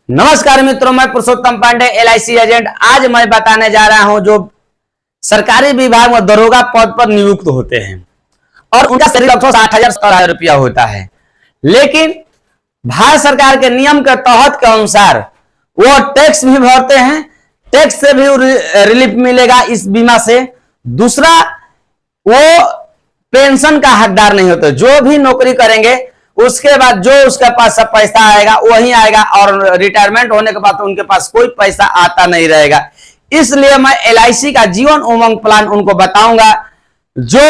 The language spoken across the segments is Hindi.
नमस्कार मित्रों, मैं पुरुषोत्तम पांडे, LIC एजेंट। आज मैं बताने जा रहा हूं जो सरकारी विभाग में दरोगा पद पर नियुक्त होते हैं और उनका सैलरी 60,000 रुपया होता है, लेकिन भारत सरकार के नियम के तहत के अनुसार वो टैक्स भी भरते हैं, टैक्स से भी रिलीफ मिलेगा इस बीमा से। दूसरा, वो पेंशन का हकदार नहीं होते। जो भी नौकरी करेंगे उसके बाद जो उसके पास सब पैसा आएगा वही आएगा, और रिटायरमेंट होने के बाद उनके पास कोई पैसा आता नहीं रहेगा। इसलिए मैं LIC का जीवन उमंग प्लान उनको बताऊंगा जो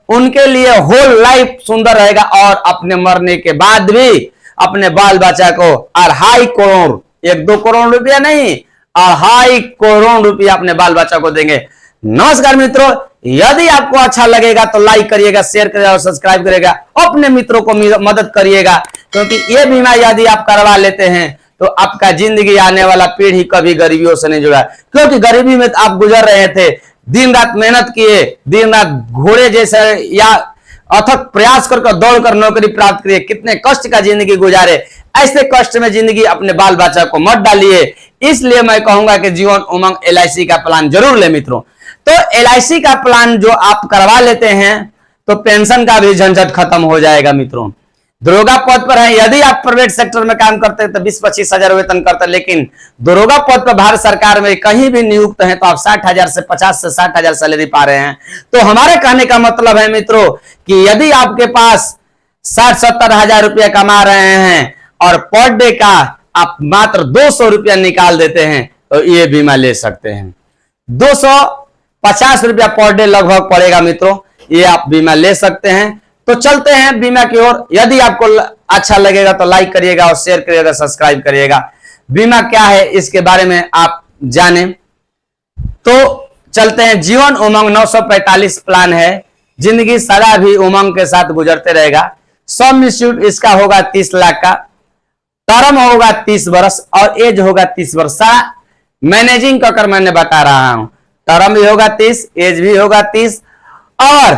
उनके लिए होल लाइफ सुंदर रहेगा, और अपने मरने के बाद भी अपने बाल बच्चा को 2.5 करोड़, 1-2 करोड़ रुपया नहीं, 2.5 करोड़ रुपया अपने बाल बच्चा को देंगे। नमस्कार मित्रों, यदि आपको अच्छा लगेगा तो लाइक करिएगा, शेयर करिएगा और सब्सक्राइब करिएगा। अपने मित्रों को मदद करिएगा, क्योंकि ये बीमा यदि आप करवा लेते हैं तो आपका जिंदगी आने वाला पीढ़ी कभी गरीबियों से नहीं जुड़ा, क्योंकि गरीबी में आप गुजर रहे थे, दिन रात मेहनत किए, दिन रात घोड़े जैसे या अथक प्रयास कर दौड़कर नौकरी प्राप्त करिए, कितने कष्ट का जिंदगी गुजारे। ऐसे कष्ट में जिंदगी अपने बाल बच्चा को मत डालिए। इसलिए मैं कहूंगा कि जीवन उमंग LIC का प्लान जरूर ले मित्रों। तो LIC का प्लान जो आप करवा लेते हैं तो पेंशन का भी झंझट खत्म हो जाएगा मित्रों। दरोगा पद पर है, यदि आप प्राइवेट सेक्टर में काम करते हैं तो 20-25 हजार वेतन करते हैं, लेकिन दरोगा पद पर भारत सरकार में कहीं भी नियुक्त हैं तो आप 50 से 60 हजार सैलरी पा रहे हैं। तो हमारे कहने का मतलब है मित्रों कि यदि आपके पास 60-70 हजार रुपया कमा रहे हैं और पर डे का आप मात्र 200 रुपया निकाल देते हैं तो ये बीमा ले सकते हैं। 250 रुपया पर डे लगभग पड़ेगा मित्रों, ये आप बीमा ले सकते हैं। तो चलते हैं बीमा की ओर। यदि आपको अच्छा लगेगा तो लाइक करिएगा और शेयर करिएगा, सब्सक्राइब करिएगा। बीमा क्या है इसके बारे में आप जाने तो चलते हैं। जीवन उमंग 945 प्लान है, जिंदगी सदा भी उमंग के साथ गुजरते रहेगा। सम इंस्टीट्यूट इसका होगा 30 लाख का, टर्म होगा 30 वर्ष और एज होगा 30 वर्ष। मैनेजिंग कर मैंने बता रहा हूं, टर्म भी होगा 30, एज भी होगा 30, और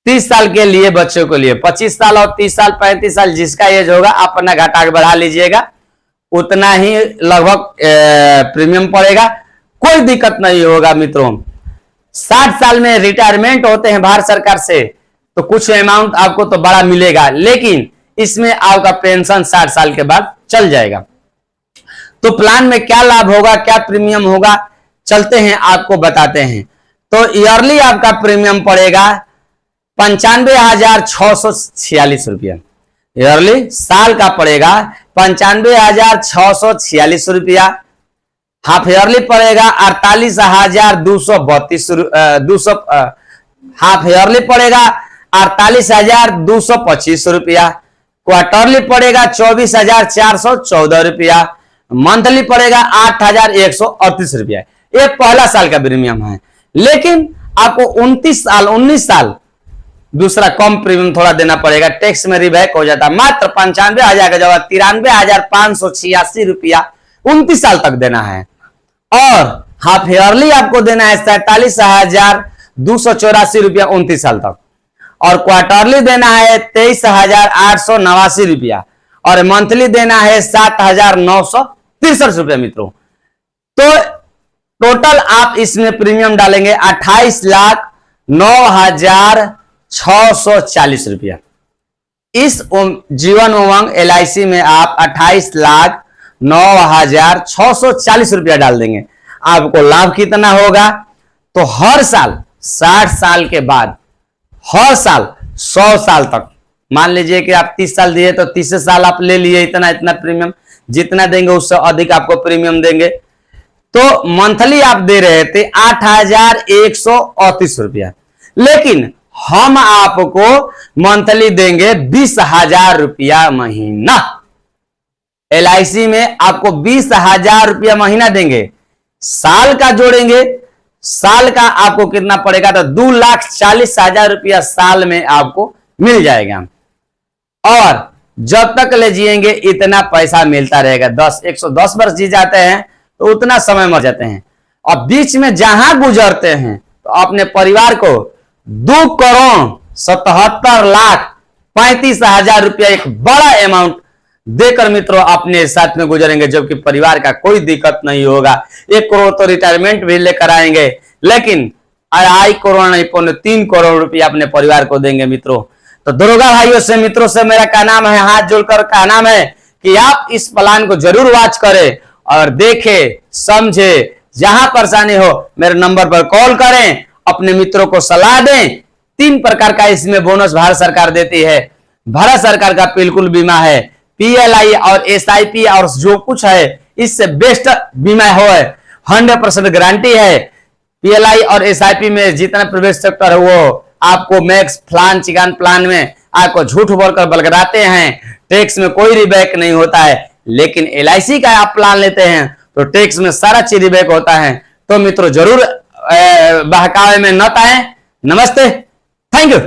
30 साल के लिए बच्चों के लिए 25 साल और 30 साल 35 साल जिसका एज होगा आप अपना घटा के बढ़ा लीजिएगा, उतना ही लगभग प्रीमियम पड़ेगा, कोई दिक्कत नहीं होगा मित्रों। 60 साल में रिटायरमेंट होते हैं भारत सरकार से तो कुछ अमाउंट आपको तो बड़ा मिलेगा, लेकिन इसमें आपका पेंशन 60 साल के बाद चल जाएगा। तो प्लान में क्या लाभ होगा, क्या प्रीमियम होगा, चलते हैं आपको बताते हैं। तो ईयरली आपका प्रीमियम पड़ेगा 95,646 रुपया। ईयरली साल का पड़ेगा 95,646 रुपया। हाफ ईयरली पड़ेगा 48,232 हाफ ईयरली पड़ेगा 48,225 रुपया। क्वार्टरली पड़ेगा 24,414 रुपया। मंथली पड़ेगा 8,138 रुपया। ये पहला साल का प्रीमियम है, लेकिन आपको 19 साल दूसरा कम प्रीमियम थोड़ा देना पड़ेगा, टैक्स में रिबैक हो जाता है। मात्र 95,000 का जगह 93,586 रुपया 29 साल तक देना है, और हाफ ईयरली आपको देना है 47,284 रुपया 29 साल तक, और क्वार्टरली देना है 23,889 रुपया, और मंथली देना है 7,963 रुपया मित्रों। तो टोटल आप इसमें प्रीमियम डालेंगे 28,09,640 रुपया। इस जीवन उमंग LIC में आप 28,09,640 रुपया डाल देंगे। आपको लाभ कितना होगा, तो हर साल 60 साल के बाद हर साल 100 साल तक, मान लीजिए कि आप 30 साल दिए तो 30 साल आप ले लिए, इतना प्रीमियम जितना देंगे उससे अधिक आपको प्रीमियम देंगे। तो मंथली आप दे रहे थे 8,138 रुपया, लेकिन हम आपको मंथली देंगे 20,000 रुपया महीना। LIC में आपको 20,000 रुपया महीना देंगे। साल का जोड़ेंगे, साल का आपको कितना पड़ेगा, तो 2,40,000 रुपया साल में आपको मिल जाएगा, और जब तक ले जिएंगे इतना पैसा मिलता रहेगा। 110 वर्ष जी जाते हैं तो उतना समय मर जाते हैं, और बीच में जहां गुजरते हैं तो अपने परिवार को 2,77,35,000 रुपया एक बड़ा अमाउंट देकर मित्रों अपने साथ में गुजरेंगे, जबकि परिवार का कोई दिक्कत नहीं होगा। 1 करोड़ तो रिटायरमेंट भी लेकर आएंगे, लेकिन 2.5 करोड़ नहीं, 3 करोड़ रुपया अपने परिवार को देंगे मित्रों। तो दरोगा भाइयों से, मित्रों से मेरा क्या नाम है, हाथ जोड़कर क्या नाम है कि आप इस प्लान को जरूर वॉच करें और देखें, समझे। जहां परेशानी हो मेरे नंबर पर कॉल करें, अपने मित्रों को सलाह दें। 3 प्रकार का इसमें बोनस भारत सरकार देती है। भारत सरकार का बिल्कुल बीमा है, PLI और SIP और जो कुछ है इससे बेस्ट बीमा हो, 100% गारंटी है। PLI और SIP में जितना प्राइवेट सेक्टर है वो आपको मैक्स फलान चिकान प्लान में आपको झूठ बोलकर बलगराते हैं, टैक्स में कोई रिबैक नहीं होता है। लेकिन LIC का आप प्लान लेते हैं तो टैक्स में सारा चीज रिबैक होता है। तो मित्रों जरूर बहकावे में न आए। नमस्ते, थैंक यू।